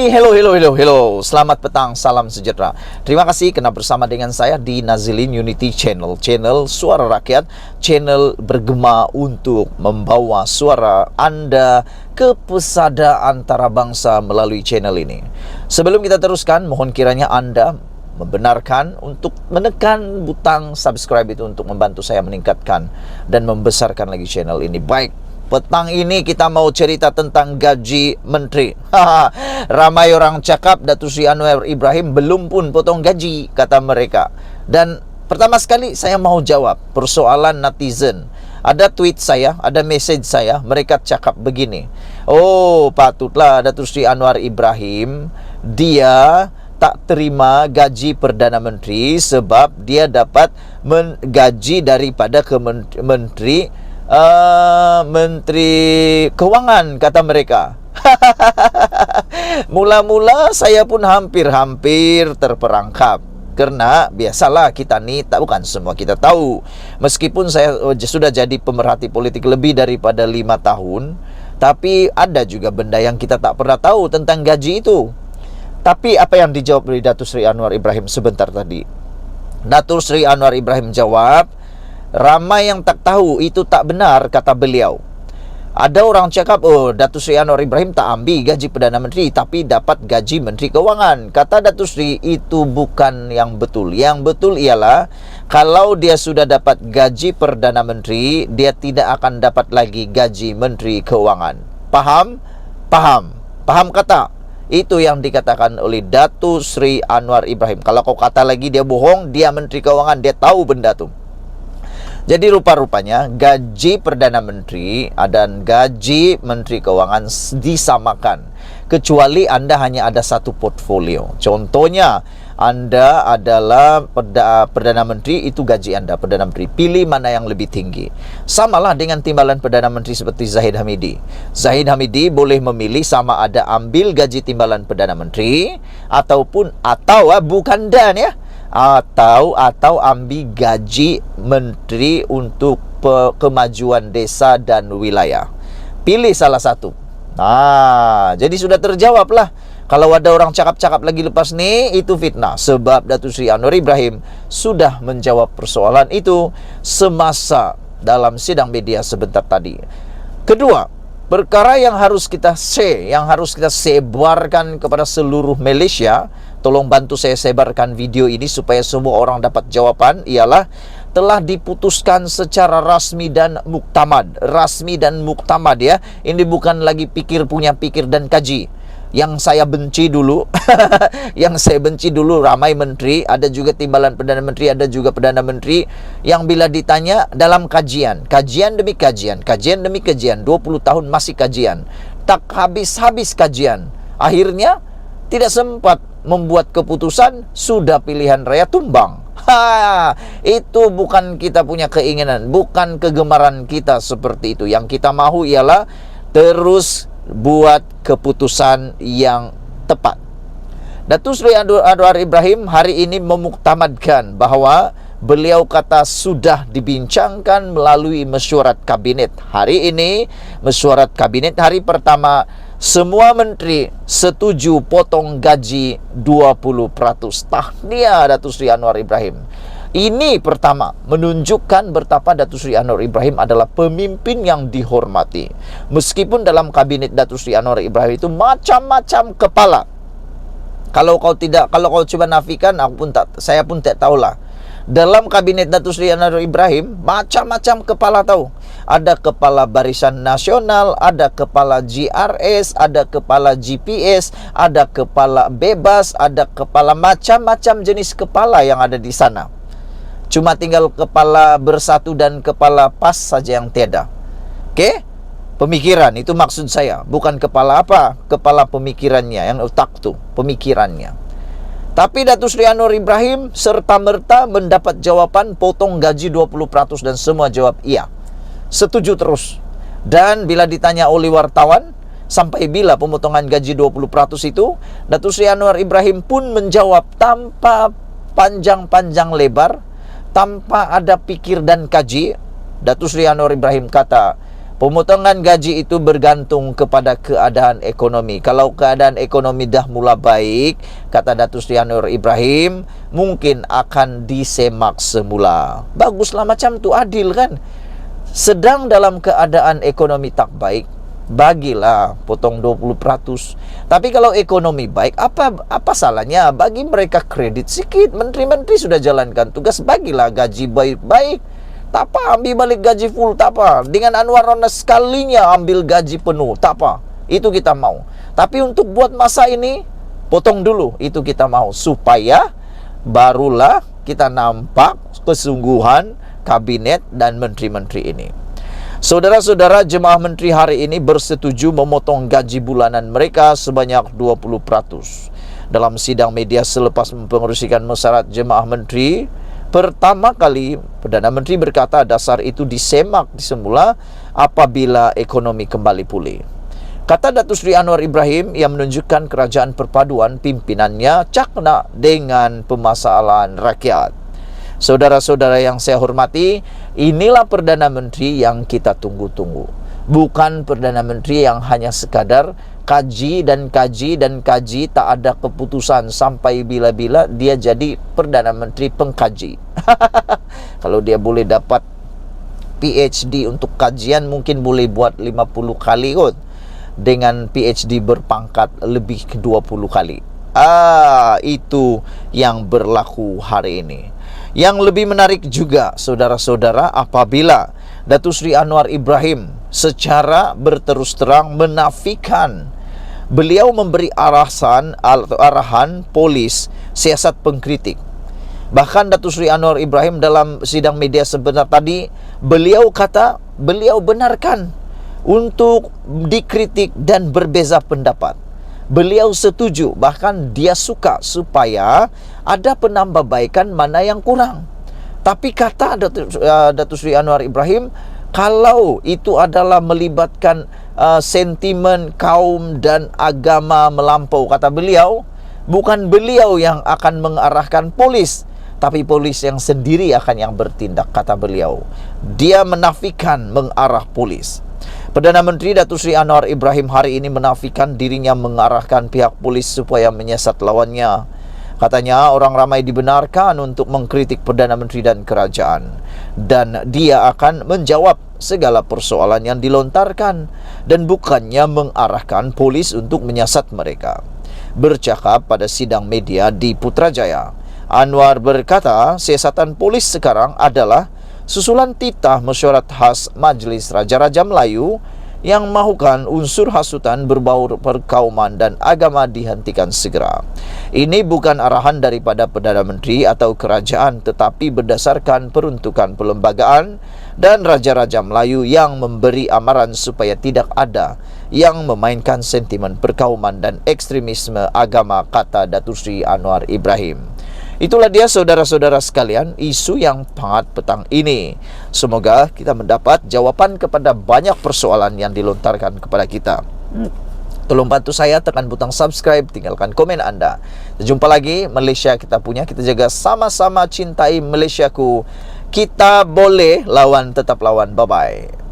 Hello. Selamat petang, salam sejahtera. Terima kasih kena bersama dengan saya di Nazilin Unity Channel, channel suara rakyat, channel bergema untuk membawa suara Anda ke pesada antara bangsa melalui channel ini. Sebelum kita teruskan, mohon kiranya Anda membenarkan untuk menekan butang subscribe itu untuk membantu saya meningkatkan dan membesarkan lagi channel ini. Baik, petang ini kita mau cerita tentang gaji menteri. Ramai orang cakap Datuk Seri Anwar Ibrahim belum pun potong gaji, kata mereka. Dan pertama sekali saya mau jawab persoalan netizen. Ada tweet saya, ada message saya, mereka cakap begini. Oh, patutlah Datuk Seri Anwar Ibrahim dia tak terima gaji Perdana Menteri sebab dia dapat gaji daripada Menteri Keuangan, kata mereka. Mula-mula saya pun hampir terperangkap. Karena biasalah kita ni, bukan semua kita tahu. Meskipun saya sudah jadi pemerhati politik lebih daripada 5 tahun, tapi ada juga benda yang kita tak pernah tahu tentang gaji itu. Tapi apa yang dijawab oleh Datuk Seri Anwar Ibrahim sebentar tadi? Datuk Seri Anwar Ibrahim jawab, ramai yang tak tahu, itu tak benar, kata beliau. Ada orang cakap, oh, Datuk Seri Anwar Ibrahim tak ambil gaji Perdana Menteri tapi dapat gaji Menteri Keuangan. Kata Datuk Seri, itu bukan yang betul. Yang betul ialah kalau dia sudah dapat gaji Perdana Menteri, dia tidak akan dapat lagi gaji Menteri Keuangan. Paham? Paham kata? Itu yang dikatakan oleh Datuk Seri Anwar Ibrahim. Kalau kau kata lagi dia bohong, dia Menteri Keuangan, dia tahu benda tu. Jadi rupa-rupanya gaji Perdana Menteri dan gaji Menteri Keuangan disamakan, kecuali Anda hanya ada satu portfolio. Contohnya, Anda adalah Perdana Menteri, itu gaji Anda Perdana Menteri. Pilih mana yang lebih tinggi. Samalah dengan timbalan Perdana Menteri seperti Zahid Hamidi. Zahid Hamidi boleh memilih sama ada ambil gaji timbalan Perdana Menteri bukan dan ya, atau ambil gaji menteri untuk kemajuan desa dan wilayah. Pilih salah satu. Jadi sudah terjawab lah. Kalau ada orang cakap-cakap lagi lepas ni, itu fitnah. Sebab Datuk Seri Anwar Ibrahim sudah menjawab persoalan itu semasa dalam sidang media sebentar tadi. Kedua, perkara yang harus kita sebarkan kepada seluruh Malaysia, tolong bantu saya sebarkan video ini supaya semua orang dapat jawapan, ialah telah diputuskan secara rasmi dan muktamad. Rasmi dan muktamad ya. Ini bukan lagi pikir dan kaji. Yang saya benci dulu ramai menteri, ada juga timbalan Perdana Menteri, ada juga Perdana Menteri yang bila ditanya dalam kajian demi kajian, 20 tahun masih kajian, tak habis kajian, akhirnya tidak sempat membuat keputusan, sudah pilihan raya tumbang. Itu bukan kita punya keinginan, bukan kegemaran kita seperti itu. Yang kita mahu ialah terus buat keputusan yang tepat. Datuk Seri Anwar Ibrahim hari ini memuktamadkan bahawa beliau kata sudah dibincangkan melalui mesyuarat kabinet. Hari ini mesyuarat kabinet hari pertama, semua menteri setuju potong gaji 20%. Tahniah Datuk Seri Anwar Ibrahim. Ini pertama menunjukkan betapa Datuk Seri Anwar Ibrahim adalah pemimpin yang dihormati. Meskipun dalam kabinet Datuk Seri Anwar Ibrahim itu macam-macam kepala. Kalau kau cuba nafikan, saya pun tak tahulah. Dalam kabinet Datuk Seri Anwar Ibrahim macam-macam kepala tahu. Ada kepala Barisan Nasional, ada kepala GRS, ada kepala GPS, ada kepala bebas, ada kepala macam-macam jenis kepala yang ada di sana. Cuma tinggal kepala bersatu dan kepala PAS saja yang tiada. Okey? Pemikiran, itu maksud saya. Bukan kepala apa, kepala pemikirannya, yang otak tu, pemikirannya. Tapi Datuk Seri Anwar Ibrahim serta-merta mendapat jawapan potong gaji 20% dan semua jawab iya. Setuju terus. Dan bila ditanya oleh wartawan, sampai bila pemotongan gaji 20% itu, Datuk Seri Anwar Ibrahim pun menjawab tanpa panjang-panjang lebar, tanpa ada pikir dan kaji. Datuk Seri Anwar Ibrahim kata, Pemotongan gaji itu bergantung kepada keadaan ekonomi. Kalau keadaan ekonomi dah mula baik, kata Datuk Seri Anwar Ibrahim, mungkin akan disemak semula. Baguslah macam tu, adil kan? Sedang dalam keadaan ekonomi tak baik, bagilah potong 20%. Tapi kalau ekonomi baik, apa salahnya bagi mereka kredit sikit? Menteri-menteri sudah jalankan tugas, bagilah gaji baik-baik. Tak apa, ambil balik gaji full, tak apa. Dengan Anwar Ronas sekalinya ambil gaji penuh, tak apa. Itu kita mau. Tapi untuk buat masa ini, potong dulu. Itu kita mau. Supaya barulah kita nampak kesungguhan kabinet dan menteri-menteri ini. Saudara-saudara, jemaah menteri hari ini bersetuju memotong gaji bulanan mereka sebanyak 20%. Dalam sidang media selepas mempengerusikan mesyuarat jemaah menteri, pertama kali Perdana Menteri berkata dasar itu disemak semula apabila ekonomi kembali pulih. Kata Datuk Seri Anwar Ibrahim yang menunjukkan kerajaan perpaduan pimpinannya cakna dengan permasalahan rakyat. Saudara-saudara yang saya hormati, inilah Perdana Menteri yang kita tunggu-tunggu. Bukan Perdana Menteri yang hanya sekadar kaji dan kaji, tak ada keputusan sampai bila-bila dia jadi Perdana Menteri pengkaji. Kalau dia boleh dapat PhD untuk kajian, mungkin boleh buat 50 kali kot. Dengan PhD berpangkat lebih ke 20 kali. Itu yang berlaku hari ini. Yang lebih menarik juga, saudara-saudara, apabila Datuk Seri Anwar Ibrahim secara berterus terang menafikan beliau memberi arahan polis siasat pengkritik. Bahkan Datuk Seri Anwar Ibrahim dalam sidang media sebentar tadi, beliau kata, beliau benarkan untuk dikritik dan berbeza pendapat. Beliau setuju, bahkan dia suka supaya ada penambahbaikan mana yang kurang. Tapi kata Datuk Seri Anwar Ibrahim, kalau itu adalah melibatkan sentimen kaum dan agama melampau, kata beliau, bukan beliau yang akan mengarahkan polis, tapi polis yang sendiri akan yang bertindak, kata beliau. Dia menafikan mengarah polis. Perdana Menteri Datuk Seri Anwar Ibrahim hari ini menafikan dirinya mengarahkan pihak polis supaya menyiasat lawannya. Katanya orang ramai dibenarkan untuk mengkritik Perdana Menteri dan kerajaan, dan dia akan menjawab segala persoalan yang dilontarkan dan bukannya mengarahkan polis untuk menyiasat mereka. Bercakap pada sidang media di Putrajaya, Anwar berkata siasatan polis sekarang adalah susulan titah mesyuarat khas Majlis Raja-Raja Melayu yang mahukan unsur hasutan berbau perkauman dan agama dihentikan segera. Ini bukan arahan daripada Perdana Menteri atau kerajaan, tetapi berdasarkan peruntukan perlembagaan dan Raja-Raja Melayu yang memberi amaran supaya tidak ada yang memainkan sentimen perkauman dan ekstremisme agama, kata Datuk Seri Anwar Ibrahim. Itulah dia saudara-saudara sekalian isu yang hangat petang ini. Semoga kita mendapat jawapan kepada banyak persoalan yang dilontarkan kepada kita. Tolong bantu saya tekan butang subscribe, tinggalkan komen anda. Jumpa lagi, Malaysia kita punya, kita jaga sama-sama cintai Malaysiaku. Kita boleh lawan, tetap lawan. Bye-bye.